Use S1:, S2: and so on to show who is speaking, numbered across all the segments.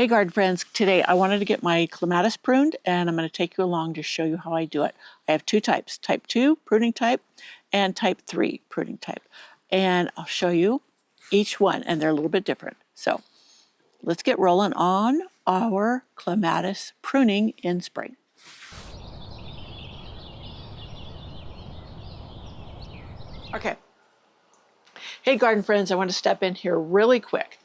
S1: Hey garden friends, today I wanted to get my clematis pruned and I'm going to take you along to show you how I do it. I have two types, type 2 pruning type and type 3 pruning type. And I'll show you each one and they're a little bit different. So let's get rolling on our clematis pruning in spring. Okay. Hey garden friends, I want to step in here really quick.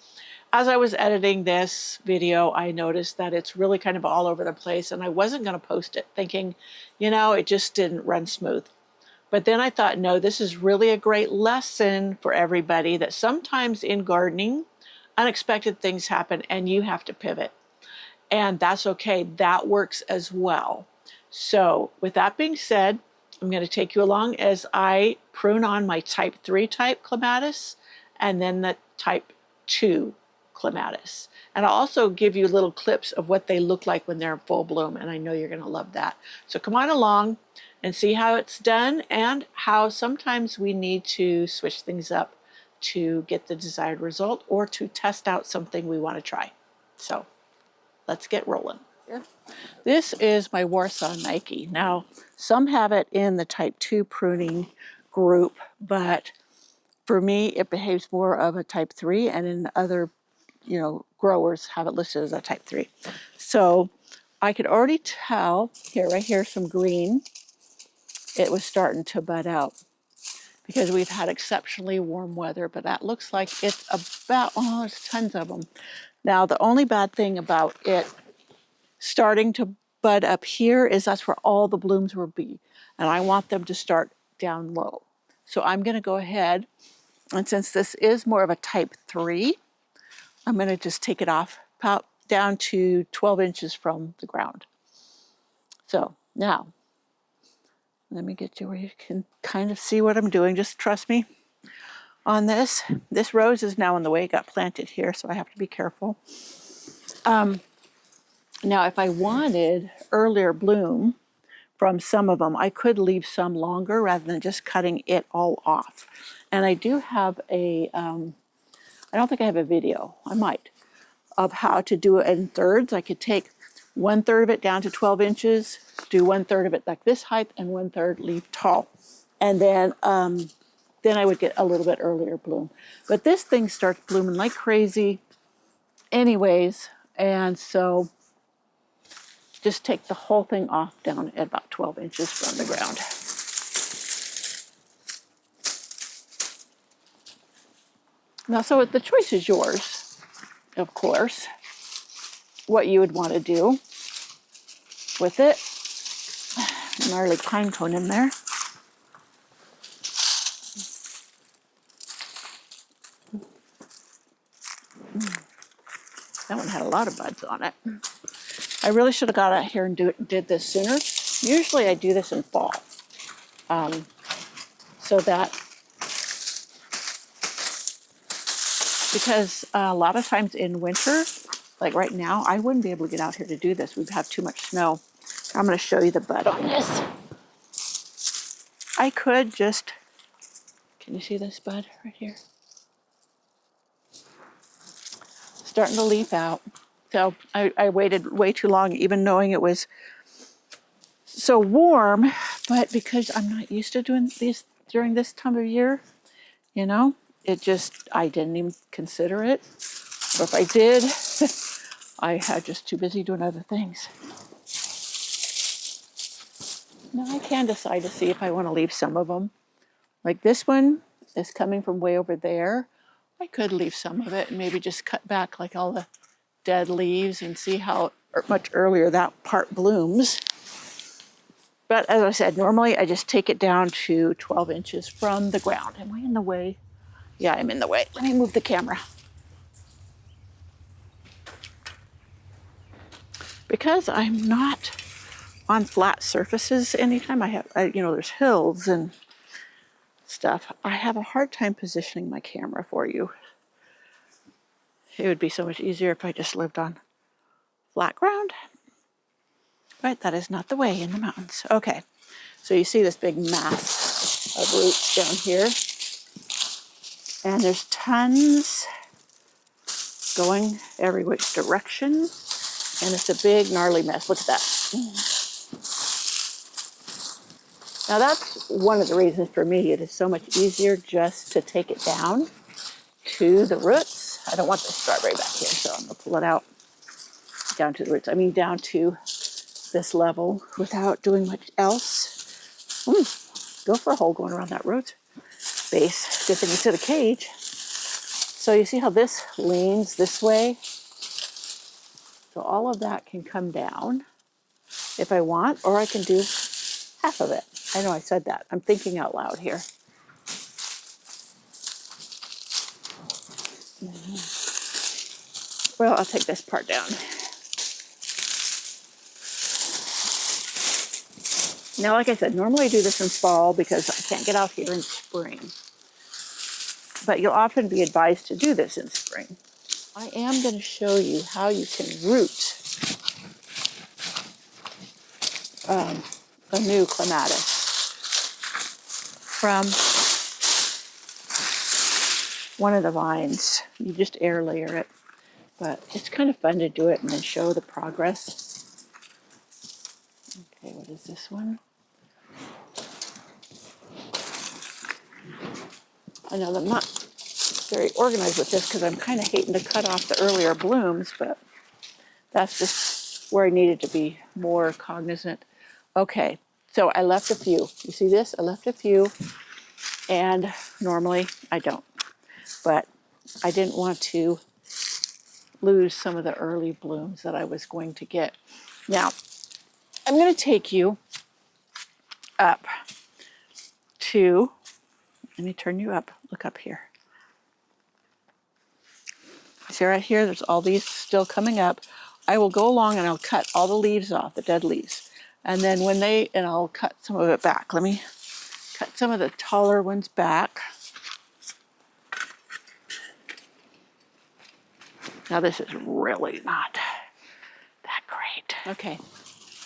S1: As I was editing this video, I noticed that it's really kind of all over the place and I wasn't going to post it thinking, you know, it just didn't run smooth. But then I thought, no, this is really a great lesson for everybody that sometimes in gardening, unexpected things happen and you have to pivot. And that's okay. That works as well. So with that being said, I'm going to take you along as I prune on my type 3 type clematis and then the type 2 clematis. And I'll also give you little clips of what they look like when they're in full bloom, and I know you're going to love that. So come on along and see how it's done and how sometimes we need to switch things up to get the desired result or to test out something we want to try. So let's get rolling. This is my Warsaw Nike. Now, some have it in the type 2 pruning group, but for me, it behaves more of a type 3, and in other growers have it listed as a type 3. So I could already tell here, right here, some green. It was starting to bud out because we've had exceptionally warm weather, but that looks like it's about, oh, there's tons of them. Now, the only bad thing about it starting to bud up here is that's where all the blooms will be. And I want them to start down low. So I'm going to go ahead, and since this is more of a type 3, I'm going to just take it off about down to 12 inches from the ground. So now, let me get you where you can kind of see what I'm doing. Just trust me on this. This rose is now in the way. It got planted here, so I have to be careful. Now, if I wanted earlier bloom from some of them, I could leave some longer rather than just cutting it all off. And I do have a, I don't think I have a video, I might, of how to do it in thirds. I could take 1/3 of it down to 12 inches, do 1/3 of it like this height, and 1/3 leave tall. And then I would get a little bit earlier bloom. But this thing starts blooming like crazy anyways, and so just take the whole thing off down at about 12 inches from the ground. Now, so the choice is yours, of course, what you would want to do with it. Gnarly pine cone in there. That one had a lot of buds on it. I really should have got out here and did this sooner. Usually I do this in fall, so that, because a lot of times in winter, like right now, I wouldn't be able to get out here to do this. We'd have too much snow. I'm going to show you the bud on this. I could just, can you see this bud right here? Starting to leaf out. So I waited way too long, even knowing it was so warm, but because I'm not used to doing these during this time of year, you know, it just, I didn't even consider it. Or if I did, I had just too busy doing other things. Now I can decide to see if I want to leave some of them. Like this one is coming from way over there. I could leave some of it and maybe just cut back like all the dead leaves and see how much earlier that part blooms. But as I said, normally I just take it down to 12 inches from the ground. Am I in the way? Yeah, I'm in the way. Let me move the camera. Because I'm not on flat surfaces anytime, there's hills and stuff, I have a hard time positioning my camera for you. It would be so much easier if I just lived on flat ground. But that is not the way in the mountains. Okay, so you see this big mass of roots down here. And there's tons going every which direction, and it's a big gnarly mess. Look at that. Now that's one of the reasons for me it is so much easier just to take it down to the roots. I don't want the strawberry back here, so I'm going to pull it out down to the roots. I mean down to this level without doing much else. Go for a hole going around that root base. Good thing it's in a cage. So you see how this leans this way? So all of that can come down if I want, or I can do half of it. I know I said that. I'm thinking out loud here. Well, I'll take this part down. Now, like I said, normally I do this in fall because I can't get out here in spring. But you'll often be advised to do this in spring. I am going to show you how you can root a new clematis from one of the vines. You just air layer it, but it's kind of fun to do it and then show the progress. Okay, what is this one? I know I'm not very organized with this because I'm kind of hating to cut off the earlier blooms, but that's just where I needed to be more cognizant. Okay, so I left a few. You see this? I left a few, and normally I don't. But I didn't want to lose some of the early blooms that I was going to get. Now, I'm going to take you up to, let me turn you up, look up here. See right here, there's all these still coming up. I will go along and I'll cut all the leaves off, the dead leaves. And then and I'll cut some of it back. Let me cut some of the taller ones back. Now this is really not that great. Okay,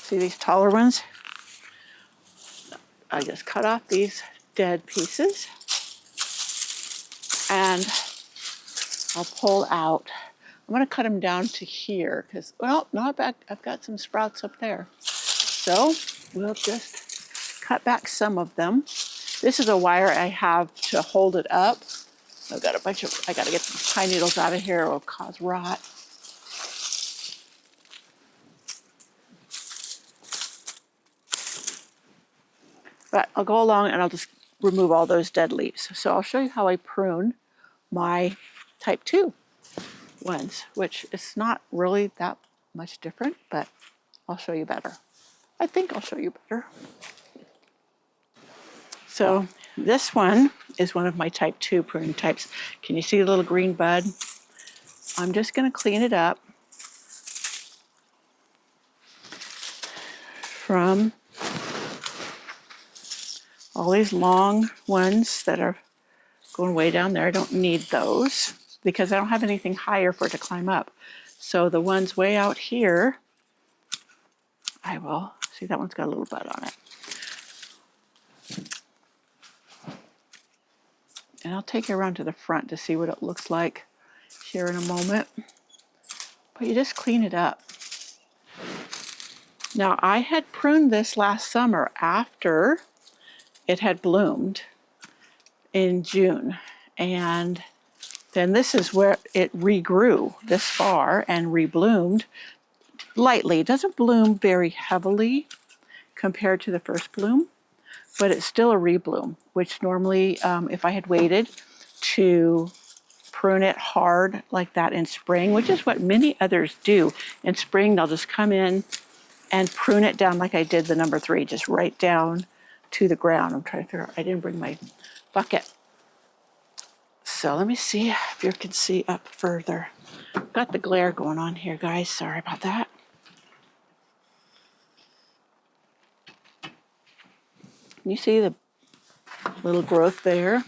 S1: see these taller ones? I just cut off these dead pieces and I'll pull out. I'm going to cut them down to here because, well, no, I've got some sprouts up there. So we'll just cut back some of them. This is a wire I have to hold it up. I've got I got to get the pine needles out of here or it'll cause rot. But I'll go along and I'll just remove all those dead leaves. So I'll show you how I prune my type 2 ones, which is not really that much different, but I'll show you better. I think I'll show you better. So this one is one of my type 2 pruning types. Can you see the little green bud? I'm just going to clean it up from all these long ones that are going way down there. I don't need those because I don't have anything higher for it to climb up. So the ones way out here, I will, see that one's got a little bud on it. And I'll take you around to the front to see what it looks like here in a moment. But you just clean it up. Now I had pruned this last summer after it had bloomed in June. And then this is where it regrew this far and rebloomed lightly. It doesn't bloom very heavily compared to the first bloom, but it's still a rebloom, which normally if I had waited to prune it hard like that in spring, which is what many others do. In spring, they'll just come in and prune it down like I did the number 3, just right down to the ground. I'm trying to figure out, I didn't bring my bucket. So let me see if you can see up further. Got the glare going on here, guys. Sorry about that. You see the little growth there?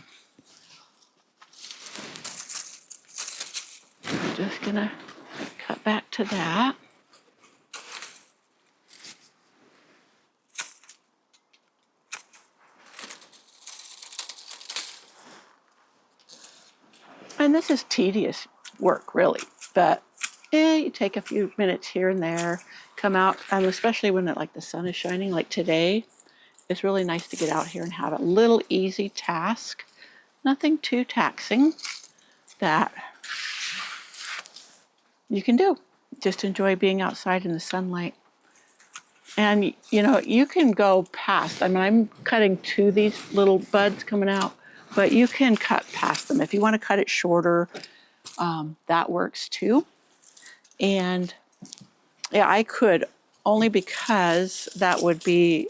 S1: I'm just gonna cut back to that. And this is tedious work, really. But you take a few minutes here and there, come out, and especially when like the sun is shining, like today, it's really nice to get out here and have a little easy task. Nothing too taxing that you can do. Just enjoy being outside in the sunlight. And you know, you can go past, I mean, I'm cutting to these little buds coming out, but you can cut past them. If you want to cut it shorter, that works too. And yeah, I could, only because that would be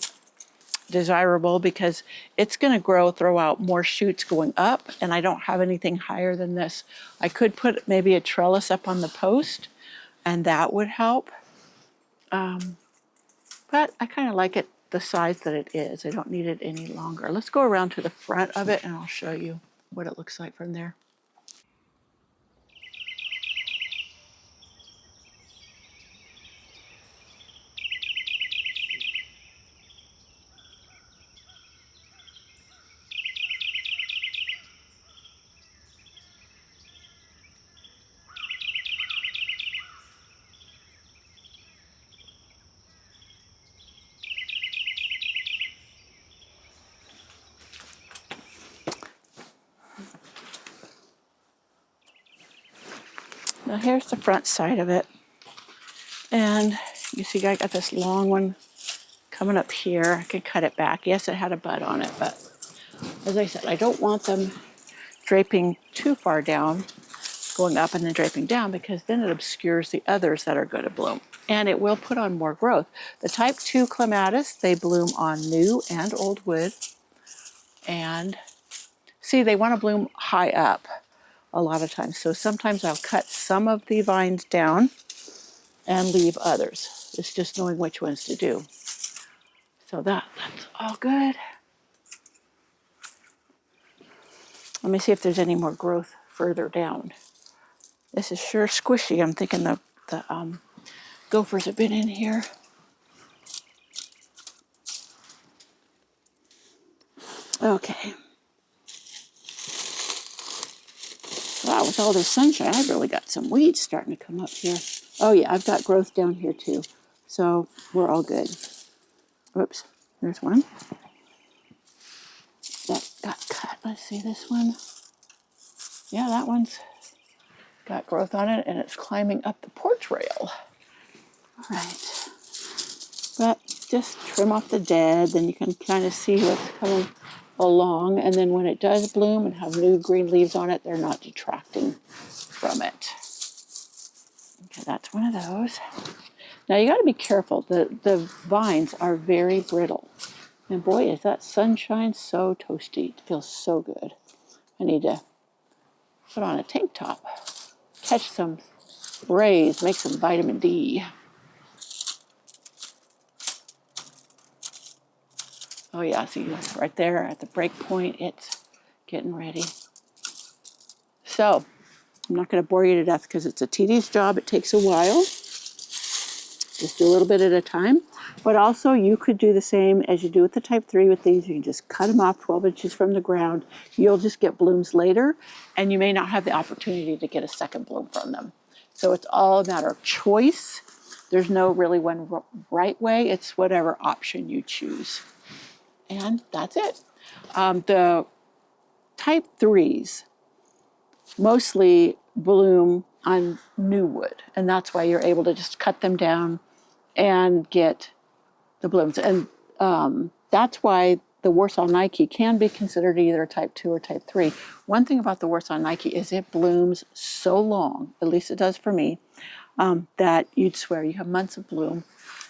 S1: desirable, because it's going to grow, throw out more shoots going up, and I don't have anything higher than this. I could put maybe a trellis up on the post, and that would help. But I kind of like it the size that it is. I don't need it any longer. Let's go around to the front of it and I'll show you what it looks like from there. Now here's the front side of it. And you see I got this long one coming up here. I could cut it back. Yes, it had a bud on it, but as I said, I don't want them draping too far down, going up and then draping down, because then it obscures the others that are going to bloom. And it will put on more growth. The type 2 Clematis, they bloom on new and old wood. And see, they want to bloom high up a lot of times. So sometimes I'll cut some of the vines down and leave others. It's just knowing which ones to do. So that's all good. Let me see if there's any more growth further down. This is sure squishy. I'm thinking the gophers have been in here. Okay. Wow, with all this sunshine, I've really got some weeds starting to come up here. Oh yeah, I've got growth down here too. So we're all good. Whoops, there's one. That got cut. Let's see this one. Yeah, that one's got growth on it and it's climbing up the porch rail. All right. But just trim off the dead, then you can kind of see what's coming along. And then when it does bloom and have new green leaves on it, they're not detracting from it. Okay, that's one of those. Now you got to be careful. The vines are very brittle. And boy, is that sunshine so toasty. It feels so good. I need to put on a tank top, catch some rays, make some vitamin D. Oh yeah, see right there at the break point, it's getting ready. So I'm not going to bore you to death because it's a tedious job. It takes a while. Just do a little bit at a time. But also you could do the same as you do with the type 3 with these. You can just cut them off 12 inches from the ground. You'll just get blooms later, and you may not have the opportunity to get a second bloom from them. So it's all a matter of choice. There's no really one right way. It's whatever option you choose. And that's it. The type 3s mostly bloom on new wood, and that's why you're able to just cut them down and get the blooms. And that's why the Warsaw Nike can be considered either type 2 or type 3. One thing about the Warsaw Nike is it blooms so long, at least it does for me, that you'd swear you have months of bloom.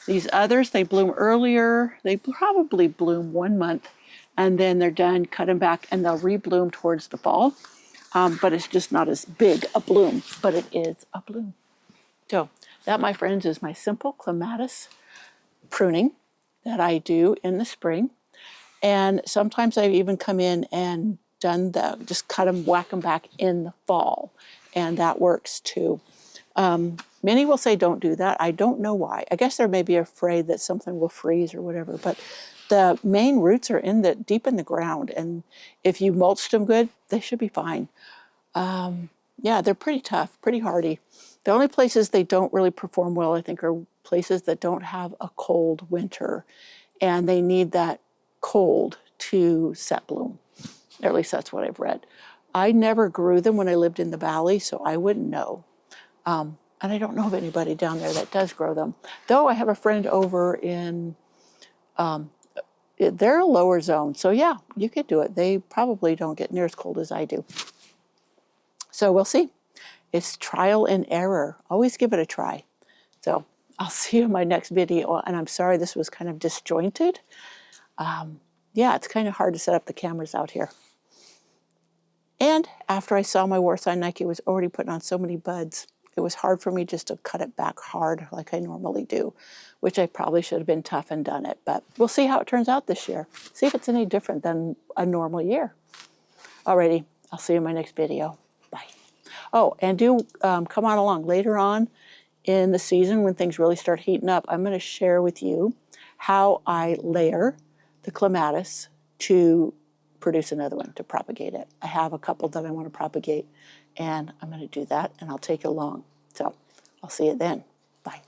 S1: These others, they bloom earlier. They probably bloom 1 month, and then they're done, cut them back, and they'll rebloom towards the fall. But it's just not as big a bloom, but it is a bloom. So that, my friends, is my simple clematis pruning that I do in the spring. And sometimes I've even come in and done just cut them, whack them back in the fall. And that works too. Many will say don't do that. I don't know why. I guess they're maybe afraid that something will freeze or whatever. But the main roots are deep in the ground. And if you mulched them good, they should be fine. Yeah, they're pretty tough, pretty hardy. The only places they don't really perform well, I think, are places that don't have a cold winter, and they need that cold to set bloom. Or at least that's what I've read. I never grew them when I lived in the valley, so I wouldn't know. And I don't know of anybody down there that does grow them. Though I have a friend over in, they're a lower zone, so yeah, you could do it. They probably don't get near as cold as I do. So we'll see. It's trial and error. Always give it a try. So I'll see you in my next video. And I'm sorry this was kind of disjointed. Yeah, it's kind of hard to set up the cameras out here. And after I saw my Warsaw Nike was already putting on so many buds, it was hard for me just to cut it back hard like I normally do, which I probably should have been tough and done it. But we'll see how it turns out this year. See if it's any different than a normal year. Alrighty, I'll see you in my next video. Bye. Oh, and do come on along later on in the season when things really start heating up. I'm going to share with you how I layer the Clematis to produce another one, to propagate it. I have a couple that I want to propagate, and I'm going to do that, and I'll take you along. So I'll see you then. Bye.